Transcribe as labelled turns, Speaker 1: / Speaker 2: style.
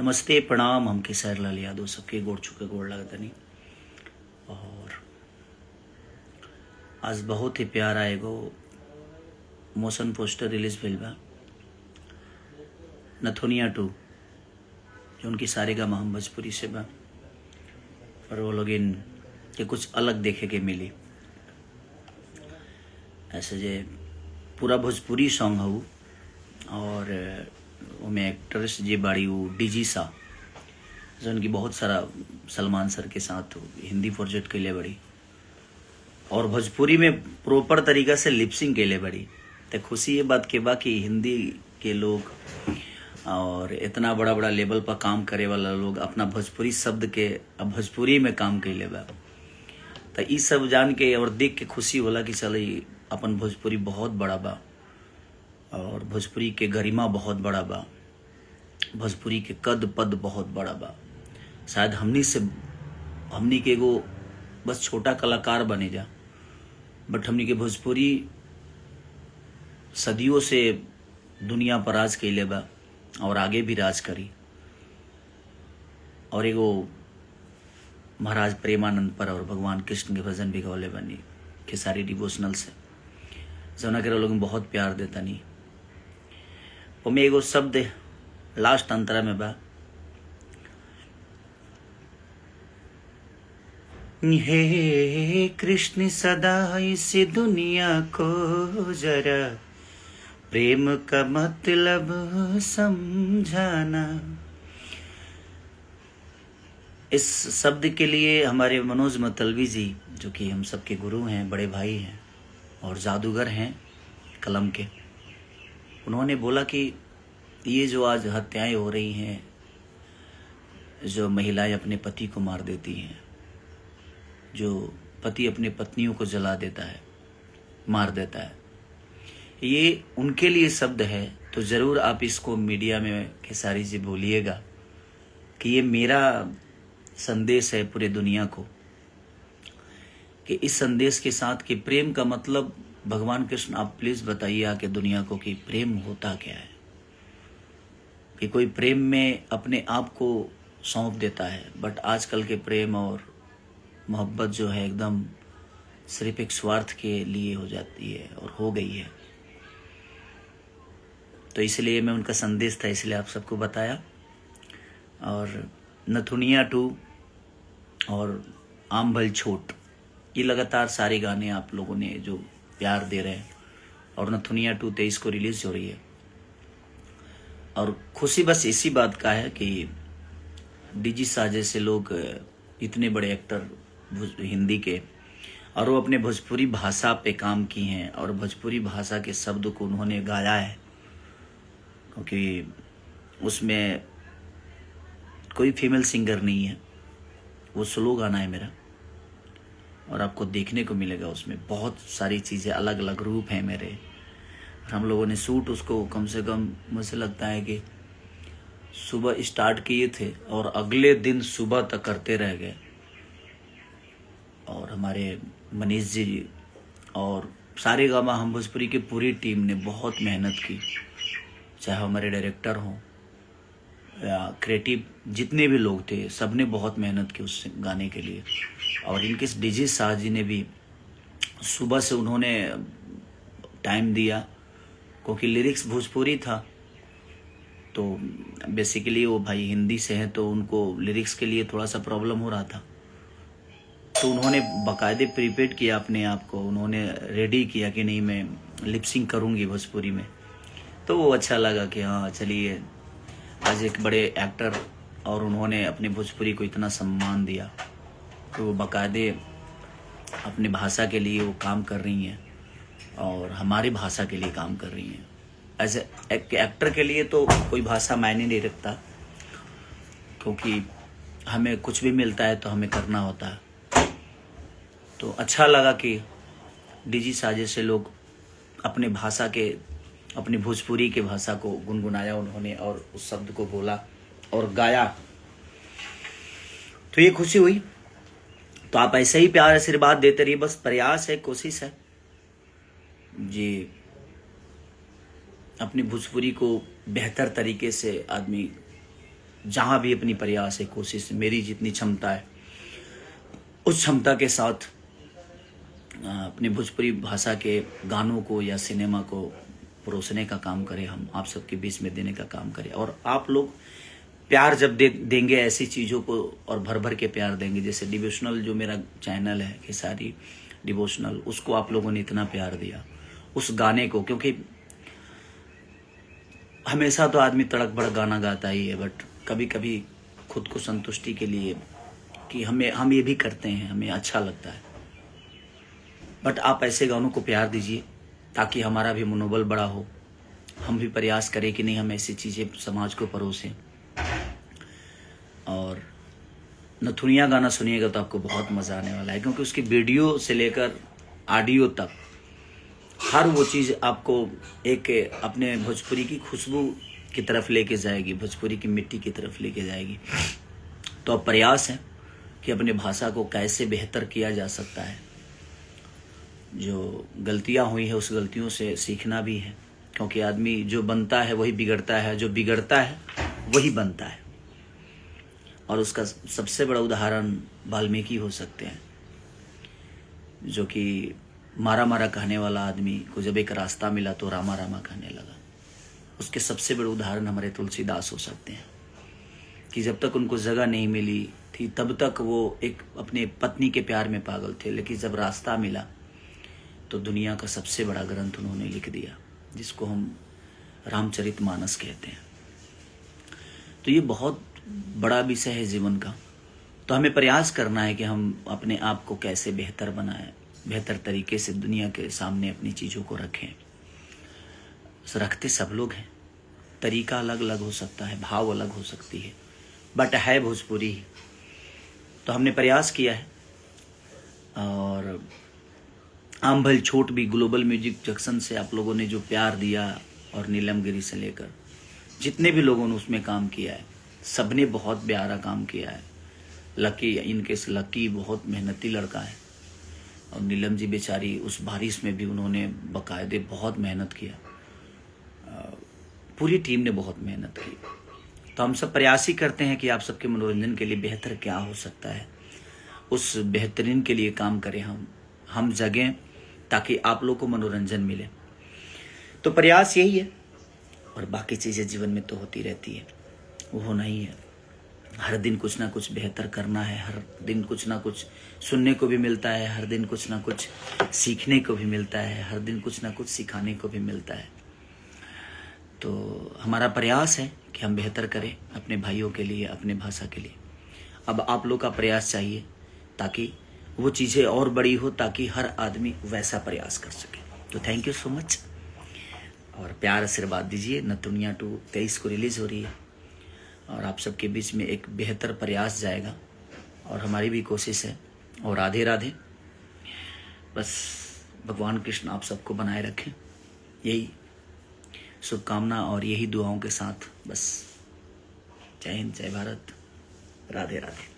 Speaker 1: नमस्ते प्रणाम। हम केसर लाल यादव सबके गोड़ चुके गोड़ लगता नहीं। और आज बहुत ही प्यारा एगो मोशन पोस्टर रिलीज भेल बा नथुनिया 2 जो उनकी सारेगामा हम भोजपुरी से बा और वो लोग इन के कुछ अलग देखे के मिली। ऐसे जे पूरा भोजपुरी सॉन्ग हूँ और उनमें एक्ट्रेस जे बाड़ी वो डीजी सा जो उनकी बहुत सारा सलमान सर के साथ हिंदी प्रोजेक्ट के लिए बड़ी और भोजपुरी में प्रॉपर तरीका से लिपसिंग के लिए बड़ी। तो खुशी ये बात के बा कि हिंदी के लोग और इतना बड़ा बड़ा लेवल पर काम करे वाला लोग अपना भोजपुरी शब्द के अब भोजपुरी में काम कैले बा। तो ये सब जान के और देख के खुशी होला कि चल अपन भोजपुरी बहुत बड़ा बा और भोजपुरी के गरिमा बहुत बड़ा बा, भोजपुरी के कद पद बहुत बड़ा बा। शायद हमनी के एगो बस छोटा कलाकार बने जा, बट हमनी के भोजपुरी सदियों से दुनिया पर राज कैले बा और आगे भी राज करी। और एगो महाराज प्रेमानंद पर और भगवान कृष्ण के भजन भी गौले बनी खेसारी डिवोशनल से जना के लोग बहुत प्यार देता नहीं। में एगो शब्द लास्ट अंतरा में बा, हे कृष्ण सदा इस दुनिया को जरा प्रेम का मतलब समझाना। इस शब्द के लिए हमारे मनोज मतलबी जी जो कि हम सबके गुरु हैं, बड़े भाई हैं और जादूगर हैं कलम के, उन्होंने बोला कि ये जो आज हत्याएं हो रही हैं, जो महिलाएं अपने पति को मार देती हैं, जो पति अपने पत्नियों को जला देता है, मार देता है, ये उनके लिए शब्द है। तो ज़रूर आप इसको मीडिया में खेसारी जी बोलिएगा कि ये मेरा संदेश है पूरे दुनिया को, कि इस संदेश के साथ कि प्रेम का मतलब भगवान कृष्ण आप प्लीज़ बताइए आके दुनिया को कि प्रेम होता क्या है। कि कोई प्रेम में अपने आप को सौंप देता है, बट आजकल के प्रेम और मोहब्बत जो है एकदम सिर्फ एक स्वार्थ के लिए हो जाती है और हो गई है। तो इसलिए मैं उनका संदेश था इसलिए आप सबको बताया। और नथुनिया 2 और आम भल छोट ये लगातार सारे गाने आप लोगों ने जो प्यार दे रहे हैं और नथुनिया 2 23 को रिलीज हो रही है। और खुशी बस इसी बात का है कि डीजी सा जैसे लोग इतने बड़े एक्टर हिंदी के और वो अपने भोजपुरी भाषा पे काम की हैं और भोजपुरी भाषा के शब्द को उन्होंने गाया है, क्योंकि उसमें कोई फीमेल सिंगर नहीं है, वो स्लो गाना है मेरा और आपको देखने को मिलेगा उसमें बहुत सारी चीज़ें, अलग अलग रूप हैं मेरे। और हम लोगों ने शूट उसको कम से कम मुझे लगता है कि सुबह स्टार्ट किए थे और अगले दिन सुबह तक करते रह गए। और हमारे मनीष जी और सारेगामा हम भोजपुरी की पूरी टीम ने बहुत मेहनत की, चाहे हमारे डायरेक्टर हों या क्रिएटिव जितने भी लोग थे, सब ने बहुत मेहनत की उस गाने के लिए। और इनके डीजे शाह जी ने भी सुबह से उन्होंने टाइम दिया, क्योंकि लिरिक्स भोजपुरी था। तो बेसिकली वो भाई हिंदी से हैं तो उनको लिरिक्स के लिए थोड़ा सा प्रॉब्लम हो रहा था, तो उन्होंने बाकायदे प्रिपेयर किया अपने आप को, उन्होंने रेडी किया कि नहीं मैं लिपसिंग करूँगी भोजपुरी में। तो वो अच्छा लगा कि हाँ चलिए आज एक बड़े एक्टर और उन्होंने अपने भोजपुरी को इतना सम्मान दिया, तो वो बाकायदे अपने भाषा के लिए वो काम कर रही हैं और हमारी भाषा के लिए काम कर रही हैं। एज एक एक्टर के लिए तो कोई भाषा मायने नहीं रखता, क्योंकि हमें कुछ भी मिलता है तो हमें करना होता है। तो अच्छा लगा कि डीजी साजे से लोग अपने भाषा के, अपनी भोजपुरी के भाषा को गुनगुनाया उन्होंने और उस शब्द को बोला और गाया, तो ये खुशी हुई। तो आप ऐसे ही प्यार आशीर्वाद देते रहिए, बस प्रयास है, कोशिश है जी अपनी भोजपुरी को बेहतर तरीके से आदमी जहाँ भी अपनी प्रयास है, कोशिश है, मेरी जितनी क्षमता है उस क्षमता के साथ अपने भोजपुरी भाषा के गानों को या सिनेमा को परोसने का काम करें, हम आप सबके बीच में देने का काम करें। और आप लोग प्यार जब देंगे ऐसी चीज़ों को, और भर भर के प्यार देंगे, जैसे डिवोशनल जो मेरा चैनल है खेसारी डिवोशनल, उसको आप लोगों ने इतना प्यार दिया, उस गाने को, क्योंकि हमेशा तो आदमी तड़क भड़क गाना गाता ही है, बट कभी कभी खुद को संतुष्टि के लिए कि हम ये भी करते हैं, हमें अच्छा लगता है, बट आप ऐसे गानों को प्यार दीजिए ताकि हमारा भी मनोबल बड़ा हो, हम भी प्रयास करें कि नहीं हम ऐसी चीज़ें समाज को परोसें। और नथुनिया गाना सुनिएगा तो आपको बहुत मज़ा आने वाला है, क्योंकि उसकी वीडियो से लेकर ऑडियो तक हर वो चीज़ आपको एक अपने भोजपुरी की खुशबू की तरफ लेके जाएगी, भोजपुरी की मिट्टी की तरफ लेके जाएगी। तो अब प्रयास है कि अपने भाषा को कैसे बेहतर किया जा सकता है। जो गलतियां हुई है उस गलतियों से सीखना भी है, क्योंकि आदमी जो बनता है वही बिगड़ता है, जो बिगड़ता है वही बनता है। और उसका सबसे बड़ा उदाहरण वाल्मीकि हो सकते हैं, जो कि मारा मारा कहने वाला आदमी को जब एक रास्ता मिला तो रामा रामा कहने लगा। उसके सबसे बड़े उदाहरण हमारे तुलसीदास हो सकते हैं, कि जब तक उनको जगह नहीं मिली थी तब तक वो एक अपने पत्नी के प्यार में पागल थे, लेकिन जब रास्ता मिला तो दुनिया का सबसे बड़ा ग्रंथ उन्होंने लिख दिया, जिसको हम रामचरितमानस कहते हैं। तो ये बहुत बड़ा विषय है जीवन का। तो हमें प्रयास करना है कि हम अपने आप को कैसे बेहतर बनाएं, बेहतर तरीके से दुनिया के सामने अपनी चीज़ों को रखें। रखते सब लोग हैं, तरीका अलग अलग हो सकता है, भाव अलग हो सकती है, बट है भोजपुरी ही। तो हमने प्रयास किया है। और आम भल छोट भी ग्लोबल म्यूजिक जंक्शन से आप लोगों ने जो प्यार दिया, और नीलमगिरी से लेकर जितने भी लोगों ने उसमें काम किया है, सबने बहुत प्यारा काम किया है। लकी, इनके लकी बहुत मेहनती लड़का है, और नीलम जी बेचारी उस बारिश में भी उन्होंने बाकायदे बहुत मेहनत किया, पूरी टीम ने बहुत मेहनत की। तो हम सब प्रयास ही करते हैं कि आप सबके मनोरंजन के लिए बेहतर क्या हो सकता है, उस बेहतरीन के लिए काम करें, हम जगें ताकि आप लोग को मनोरंजन मिले। तो प्रयास यही है, और बाकी चीज़ें जीवन में तो होती रहती है, वो होना ही है। हर दिन कुछ ना कुछ बेहतर करना है, हर दिन कुछ ना कुछ सुनने को भी मिलता है, हर दिन कुछ ना कुछ सीखने को भी मिलता है, हर दिन कुछ ना कुछ सिखाने को भी मिलता है। तो हमारा प्रयास है कि हम बेहतर करें अपने भाइयों के लिए, अपने भाषा के लिए। अब आप लोग का प्रयास चाहिए ताकि वो चीज़ें और बड़ी हो, ताकि हर आदमी वैसा प्रयास कर सके। तो थैंक यू सो मच, और प्यार आशीर्वाद दीजिए। नथुनिया 2 23 को रिलीज़ हो रही है, और आप सबके बीच में एक बेहतर प्रयास जाएगा, और हमारी भी कोशिश है। और राधे राधे। बस भगवान कृष्ण आप सबको बनाए रखें, यही शुभकामना और यही दुआओं के साथ बस। जय हिंद, जय भारत, राधे राधे।